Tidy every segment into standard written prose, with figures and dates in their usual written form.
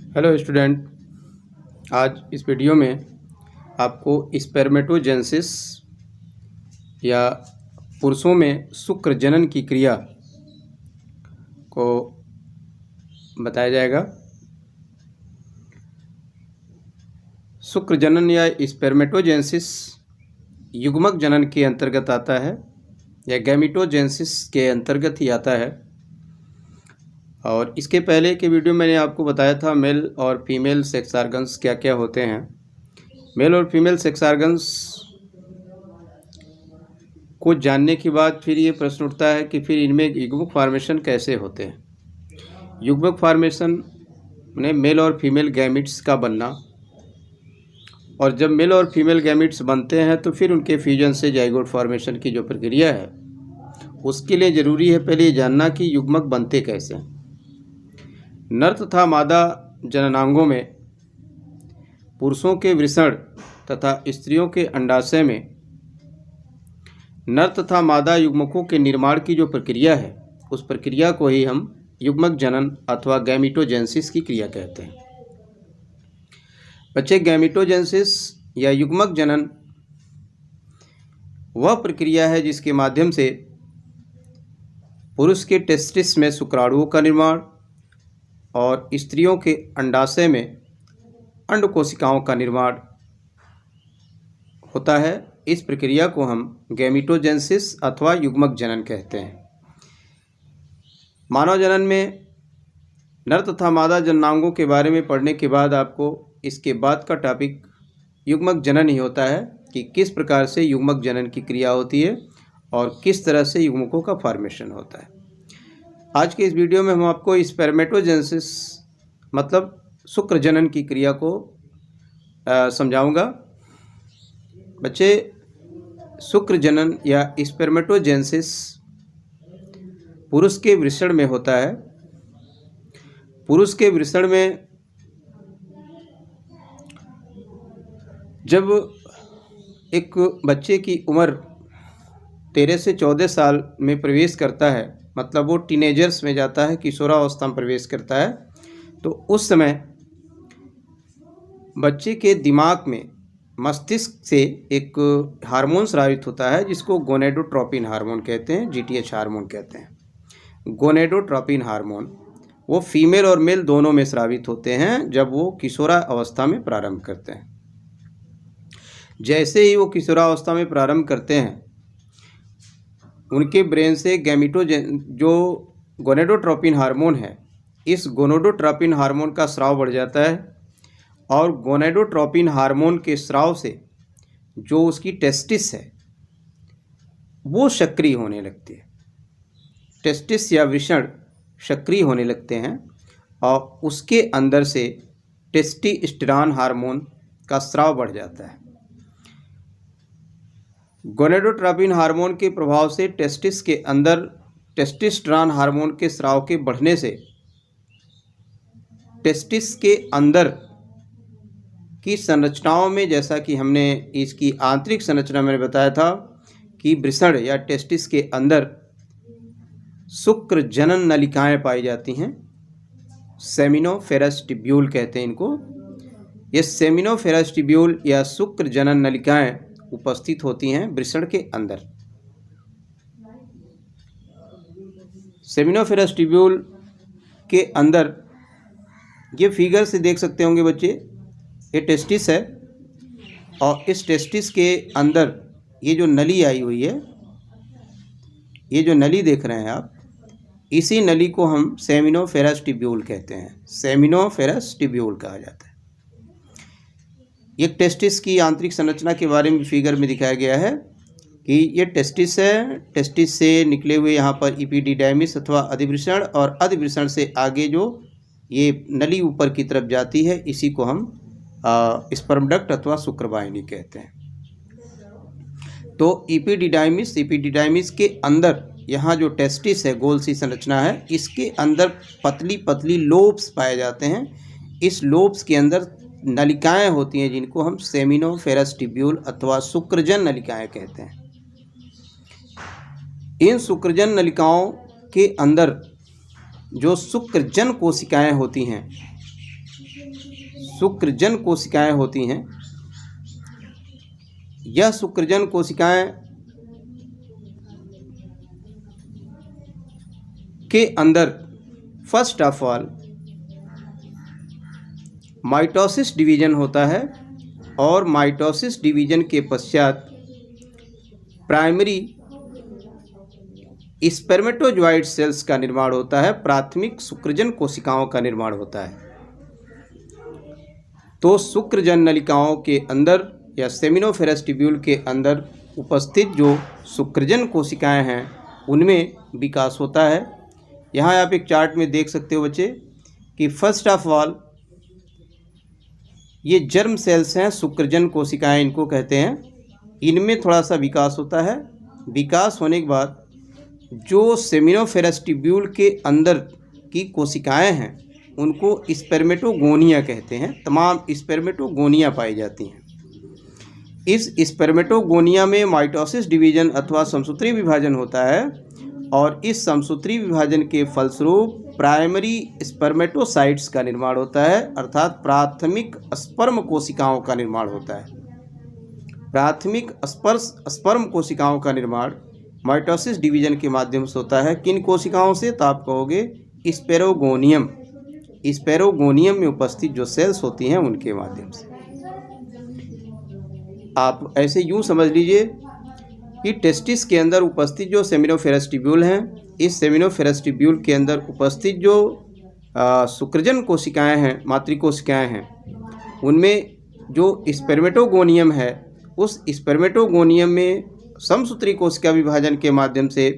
Hello student, आज इस video में आपको स्पर्मेटोजेनेसिस या पुरुषों में शुक्र जनन की क्रिया को बताया जाएगा। शुक्र जनन या स्पर्मेटोजेनेसिस युग्मक जनन के अंतर्गत आता है या गैमेटोजेनेसिस के अंतर्गत ही आता है। और इसके पहले के वीडियो मैंने आपको बताया था मेल और फीमेल सेक्स ऑर्गन्स क्या क्या होते हैं। मेल और फीमेल सेक्स ऑर्गन्स को जानने के बाद फिर ये प्रश्न उठता है कि फिर इनमें युग्मक फॉर्मेशन कैसे होते हैं। युग्मक फॉर्मेशन में मेल और फीमेल गैमिट्स का बनना, और जब मेल और फीमेल गैमिट्स बनते हैं तो फिर उनके फ्यूजन से जाइगोट फॉर्मेशन की जो प्रक्रिया है उसके लिए ज़रूरी है पहले ये जानना कि युग्मक बनते कैसे हैं। नर तथा मादा जननांगों में पुरुषों के वृषण तथा स्त्रियों के अंडाशय में नर तथा मादा युग्मकों के निर्माण की जो प्रक्रिया है उस प्रक्रिया को ही हम युग्मक जनन अथवा गैमेटोजेनेसिस की क्रिया कहते हैं। बच्चे, गैमेटोजेनेसिस या युग्मक जनन वह प्रक्रिया है जिसके माध्यम से पुरुष के टेस्टिस में शुक्राणुओं का निर्माण और स्त्रियों के अंडाशय में अंड कोशिकाओं का निर्माण होता है। इस प्रक्रिया को हम गैमेटोजेनेसिस अथवा युग्मक जनन कहते हैं। मानव जनन में नर तथा मादा जननांगों के बारे में पढ़ने के बाद आपको इसके बाद का टॉपिक युग्मक जनन ही होता है कि किस प्रकार से युग्मक जनन की क्रिया होती है और किस तरह से युग्मकों का फॉर्मेशन होता है। आज के इस वीडियो में हम आपको स्पर्मेटोजेनेसिस मतलब शुक्र जनन की क्रिया को समझाऊंगा। बच्चे, शुक्र जनन या स्पर्मेटोजेनेसिस पुरुष के वृषण में होता है। पुरुष के वृषण में जब एक बच्चे की उम्र 13 से 14 साल में प्रवेश करता है, मतलब वो टीनेजर्स में जाता है, किशोरावस्था में प्रवेश करता है, तो उस समय बच्चे के दिमाग में मस्तिष्क से एक हार्मोन स्रावित होता है जिसको गोनेडोट्रोपिन हार्मोन कहते हैं, जीटीएच हार्मोन कहते हैं। गोनेडोट्रोपिन हार्मोन वो फीमेल और मेल दोनों में स्रावित होते हैं जब वो किशोरावस्था में प्रारंभ करते हैं। जैसे ही वो किशोरावस्था में प्रारंभ करते हैं उनके ब्रेन से जो गोनेडोट्रोपिन हार्मोन है, इस गोनेडोट्रोपिन हार्मोन का स्राव बढ़ जाता है और गोनेडोट्रोपिन हार्मोन के स्राव से जो उसकी टेस्टिस है वो सक्रिय होने लगती है। टेस्टिस या वृषण सक्रिय होने लगते हैं और उसके अंदर से टेस्टोस्टेरोन हार्मोन का स्राव बढ़ जाता है। गोनेडोट्रोपिन हार्मोन के प्रभाव से टेस्टिस के अंदर टेस्टोस्टेरोन हार्मोन के स्राव के बढ़ने से टेस्टिस के अंदर की संरचनाओं में, जैसा कि हमने इसकी आंतरिक संरचना में बताया था कि वृषण या टेस्टिस के अंदर शुक्र जनन नलिकाएं पाई जाती हैं। सेमिनोफेरस ट्यूब्यूल कहते हैं इनको। ये सेमिनोफेरस ट्यूब्यूल या शुक्र जनन नलिकाएं उपस्थित होती हैं वृषण के अंदर। सेमिनोफेरस ट्यूब्यूल के अंदर ये फिगर से देख सकते होंगे बच्चे, ये टेस्टिस है और इस टेस्टिस के अंदर ये जो नली आई हुई है, ये जो नली देख रहे हैं आप, इसी नली को हम सेमिनोफेरस ट्यूब्यूल कहते हैं। सेमिनोफेरस ट्यूब्यूल कहा जाता है। एक टेस्टिस की आंतरिक संरचना के बारे में फिगर में दिखाया गया है कि ये टेस्टिस है। टेस्टिस से निकले हुए यहाँ पर इपिडिडाइमिस अथवा अधिवृषण, और अधिवृषण से आगे जो ये नली ऊपर की तरफ जाती है इसी को हम स्पर्म डक्ट अथवा शुक्रवाहिनी कहते हैं। तो इपिडिडाइमिस के अंदर यहाँ जो टेस्टिस है, गोल सी संरचना है, इसके अंदर पतली पतली लोब्स पाए जाते हैं। इस लोब्स के अंदर नलिकाएं होती हैं जिनको हम सेमिनोफेरस ट्यूब्यूल अथवा शुक्रजन नलिकाएं कहते हैं। इन शुक्रजन नलिकाओं के अंदर जो शुक्रजन कोशिकाएं होती हैं शुक्रजन कोशिकाएं होती हैं। यह शुक्रजन कोशिकाएं के अंदर first of all mitosis division होता है और माइटोसिस डिवीजन के पश्चात प्राइमरी स्पर्मेटोजोइड सेल्स का निर्माण होता है, प्राथमिक शुक्रजन कोशिकाओं का निर्माण होता है। तो शुक्रजन नलिकाओं के अंदर या सेमिनोफेरस ट्यूब्यूल के अंदर उपस्थित जो शुक्रजन कोशिकाएं हैं उनमें विकास होता है। यहाँ आप एक चार्ट में देख सकते हो बच्चे कि फर्स्ट ऑफ ऑल ये जर्म सेल्स हैं, शुक्रजन कोशिकाएं इनको कहते हैं। इनमें थोड़ा सा विकास होता है। विकास होने के बाद जो सेमिनोफेरस ट्यूब्यूल के अंदर की कोशिकाएं हैं उनको स्पर्मेटोगोनिया कहते हैं। तमाम स्पर्मेटोगोनिया पाई जाती हैं। इस स्पर्मेटोगोनिया में माइटोसिस डिवीजन अथवा समसूत्री विभाजन होता है और इस समसूत्री विभाजन के फलस्वरूप प्राइमरी स्पर्मेटोसाइट्स का निर्माण होता है, अर्थात प्राथमिक स्पर्म कोशिकाओं का निर्माण होता है। प्राथमिक स्पर्म कोशिकाओं का निर्माण माइटोसिस डिवीजन के माध्यम से होता है। किन कोशिकाओं से? तो आप कहोगे स्पेरोगोनियम। स्पेरोगोनियम में उपस्थित जो सेल्स होती हैं उनके माध्यम से। आप ऐसे यूँ समझ लीजिए कि टेस्टिस के अंदर उपस्थित जो सेमिनोफेरस ट्यूब्यूल हैं, इस सेमिनोफेरस ट्यूब्यूल के अंदर उपस्थित जो शुक्रजन कोशिकाएं हैं, मातृकोशिकाएं हैं, उनमें जो स्पर्मेटोगोनियम है उस स्पर्मेटोगोनियम में समसूत्री कोशिका विभाजन के माध्यम से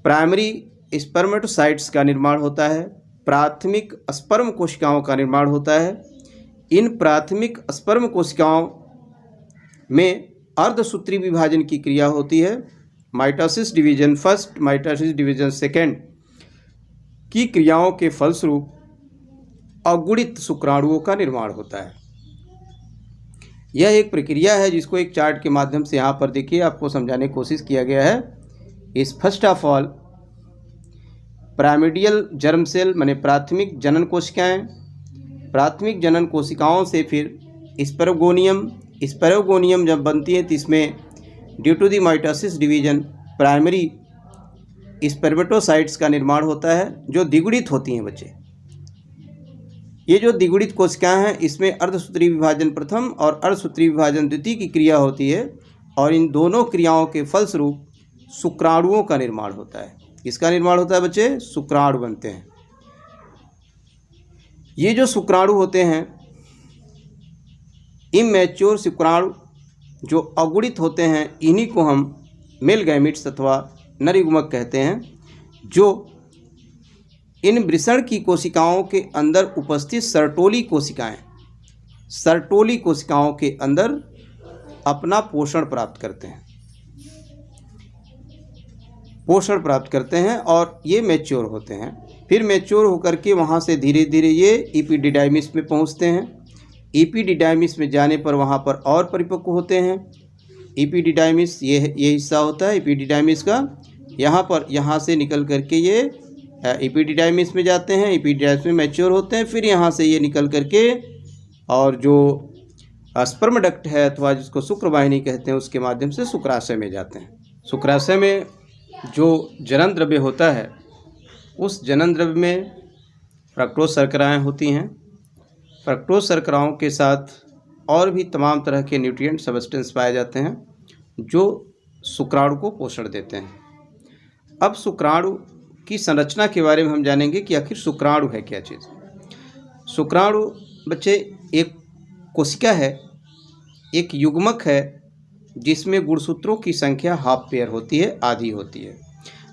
प्राइमरी स्पर्मेटोसाइट्स का निर्माण होता है, प्राथमिक स्पर्म कोशिकाओं का निर्माण होता है। इन प्राथमिक स्पर्म कोशिकाओं में अर्धसूत्री विभाजन की क्रिया होती है। Mitosis division first, mitosis division second की क्रियाओं के फलस्वरूप अगुणित शुक्राणुओं का निर्माण होता है। यह एक प्रक्रिया है जिसको एक चार्ट के माध्यम से यहाँ पर देखिए आपको समझाने की कोशिश किया गया है। इस first of all primordial germ cell माने प्राथमिक जनन कोशिकाएं, प्राथमिक जनन कोशिकाओं से फिर स्पेरोगोनियम जब बनती है तो इसमें due to the mitosis division primary spermatocytes का निर्माण होता है जो द्विगुणित होती हैं बच्चे। ये जो द्विगुणित कोशिकाएं हैं इसमें अर्धसूत्री विभाजन प्रथम और अर्धसूत्री विभाजन द्वितीय की क्रिया होती है और इन दोनों क्रियाओं के फलस्वरूप शुक्राणुओं का निर्माण होता है। किसका निर्माण होता है बच्चे? शुक्राणु बनते हैं। ये जो शुक्राणु होते हैं, इमैच्योर शुक्राणु जो अगुणित होते हैं, इन्हीं को हम मेल गैमिट्स अथवा नरयुग्मक कहते हैं, जो इन वृषण की कोशिकाओं के अंदर उपस्थित सर्टोली कोशिकाओं के अंदर अपना पोषण प्राप्त करते हैं और ये मैच्योर होते हैं। फिर मैच्योर होकर के वहाँ से धीरे धीरे ये एपिडिडाइमिस में पहुँचते हैं। एपिडिडाइमिस में जाने पर वहाँ पर और परिपक्व होते हैं। एपिडिडाइमिस ये हिस्सा होता है एपिडिडाइमिस का। यहाँ से निकल करके ये एपिडिडाइमिस में जाते हैं, एपिडिडाइमिस में मैच्योर होते हैं। फिर यहाँ से ये निकल करके और जो स्पर्म डक्ट है अथवा जिसको शुक्रवाहिनी कहते हैं उसके माध्यम से शुक्राशय में जाते हैं। शुक्राशय में जो जनन द्रव्य होता है उस जनन द्रव्य में फ्रक्टोज शर्कराएँ होती हैं। फ्रक्टोज शर्कराओं के साथ और भी तमाम तरह के न्यूट्रिएंट सब्सटेंस पाए जाते हैं जो शुक्राणु को पोषण देते हैं। अब शुक्राणु की संरचना के बारे में हम जानेंगे कि आखिर शुक्राणु है क्या चीज़। शुक्राणु बच्चे एक कोशिका है, एक युग्मक है जिसमें गुणसूत्रों की संख्या हाफ पेयर होती है, आधी होती है।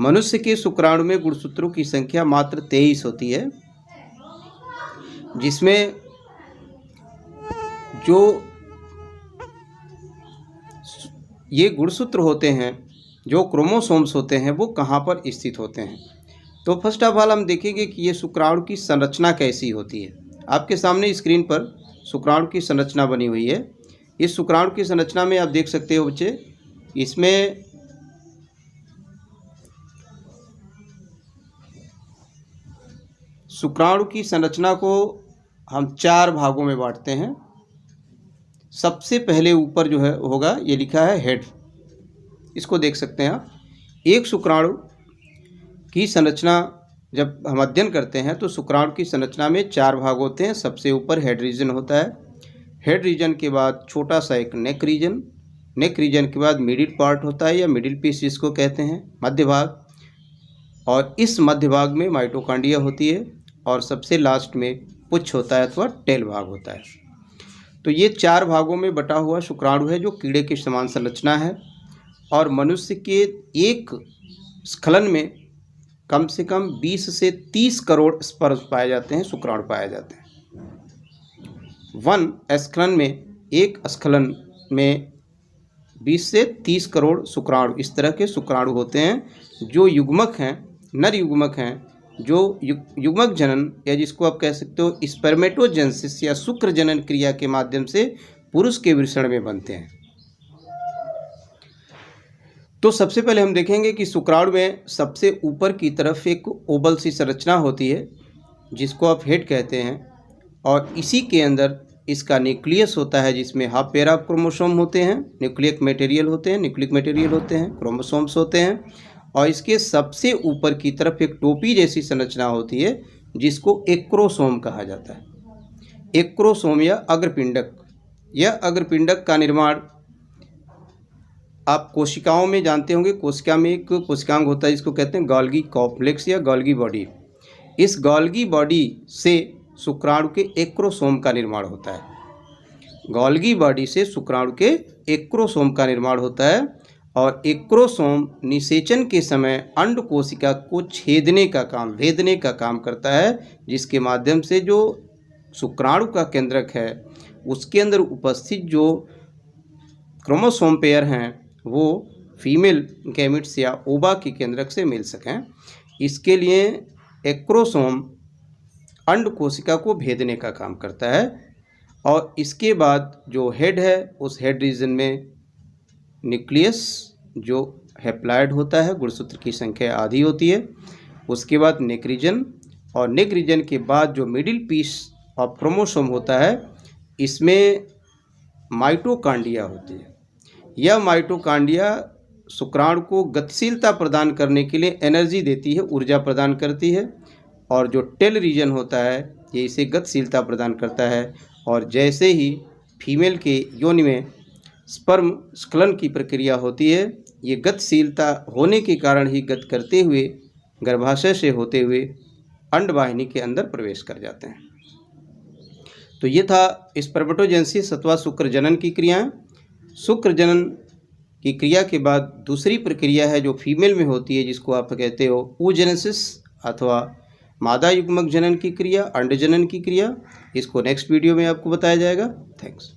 मनुष्य के शुक्राणु में गुणसूत्रों की संख्या मात्र 23 होती है, जिसमें जो ये गुणसूत्र होते हैं, जो क्रोमोसोम्स होते हैं, वो कहाँ पर स्थित होते हैं। तो फर्स्ट ऑफ ऑल हम देखेंगे कि ये शुक्राणु की संरचना कैसी होती है। आपके सामने स्क्रीन पर शुक्राणु की संरचना बनी हुई है। इस शुक्राणु की संरचना में आप देख सकते हो बच्चे, इसमें शुक्राणु की संरचना को हम 4 भागों में बांटते हैं। सबसे पहले ऊपर जो है होगा, ये लिखा है हेड, इसको देख सकते हैं आप। एक शुक्राणु की संरचना जब हम अध्ययन करते हैं तो शुक्राणु की संरचना में 4 भाग होते हैं। सबसे ऊपर हेड रीजन होता है, हेड रीजन के बाद छोटा सा एक नेक रीजन, नेक रीजन के बाद मिडिल पार्ट होता है या मिडिल पीस जिसको कहते हैं, मध्य भाग, और इस मध्य भाग में माइटोकॉन्ड्रिया होती है, और सबसे लास्ट में पुच्छ होता है अथवा टेल भाग होता है। तो ये 4 भागों में बटा हुआ शुक्राणु है जो कीड़े की समान संरचना है, और मनुष्य के एक स्खलन में कम से कम 20 से 30 करोड़ स्पर्म पाए जाते हैं, शुक्राणु पाए जाते हैं। 1 स्खलन में, एक स्खलन में 20 से 30 करोड़ शुक्राणु, इस तरह के शुक्राणु होते हैं जो युग्मक हैं, नर युग्मक हैं, जो युग्मक जनन या जिसको आप कह सकते हो स्पर्मेटोजेनेसिस या शुक्र जनन क्रिया के माध्यम से पुरुष के वृषण में बनते हैं। तो सबसे पहले हम देखेंगे कि शुक्राणु में सबसे ऊपर की तरफ एक ओवल सी संरचना होती है जिसको आप हेड कहते हैं, और इसी के अंदर इसका न्यूक्लियस होता है जिसमें हाफ पेयर ऑफ क्रोमोसोम होते हैं, न्यूक्लिक मटेरियल होते हैं, क्रोमोसोम्स होते हैं, और इसके सबसे ऊपर की तरफ एक टोपी जैसी संरचना होती है जिसको एक्रोसोम कहा जाता है। एक्रोसोम या अग्रपिंडक, यह अग्रपिंडक का निर्माण आप कोशिकाओं में जानते होंगे। कोशिका में एक कोशिकांग होता है जिसको कहते हैं गोल्गी कॉम्प्लेक्स या गोल्गी बॉडी। इस गोल्गी बॉडी से शुक्राणु के एक्रोसोम का निर्माण होता है। गोल्गी बॉडी से शुक्राणु के एक्रोसोम का निर्माण होता है, और एक्रोसोम निषेचन के समय अंड कोशिका को छेदने का काम, भेदने का काम करता है, जिसके माध्यम से जो शुक्राणु का केंद्रक है उसके अंदर उपस्थित जो क्रोमोसोम पेयर हैं वो फीमेल गैमेट्स या ओवा के केंद्रक से मिल सकें। इसके लिए एक्रोसोम अंड कोशिका को भेदने का काम करता है, और इसके बाद जो हेड है उस हेड रीजन में न्यूक्लियस जो हैप्लॉइड होता है, गुणसूत्र की संख्या आधी होती है, उसके बाद नेक रीजन, और नेक रीजन के बाद जो मिडिल पीस ऑफ क्रोमोसोम होता है इसमें माइटोकॉन्ड्रिया होती है। यह माइटोकॉन्ड्रिया शुक्राणु को गतिशीलता प्रदान करने के लिए एनर्जी देती है, ऊर्जा प्रदान करती है, और जो टेल रीजन होता है ये इसे गतिशीलता प्रदान करता है। और जैसे ही फीमेल के योनि में स्पर्म स्खलन की प्रक्रिया होती है, ये गतिशीलता होने के कारण ही गति करते हुए गर्भाशय से होते हुए अंडवाहिनी के अंदर प्रवेश कर जाते हैं। तो ये था स्पर्मेटोजेनेसिस अथवा शुक्र जनन की क्रियाएं। शुक्र जनन की क्रिया के बाद दूसरी प्रक्रिया है जो फीमेल में होती है जिसको आप कहते हो oogenesis अथवा मादा युग्मक जनन की क्रिया, अंड जनन की क्रिया। इसको नेक्स्ट वीडियो में आपको बताया जाएगा। थैंक्स।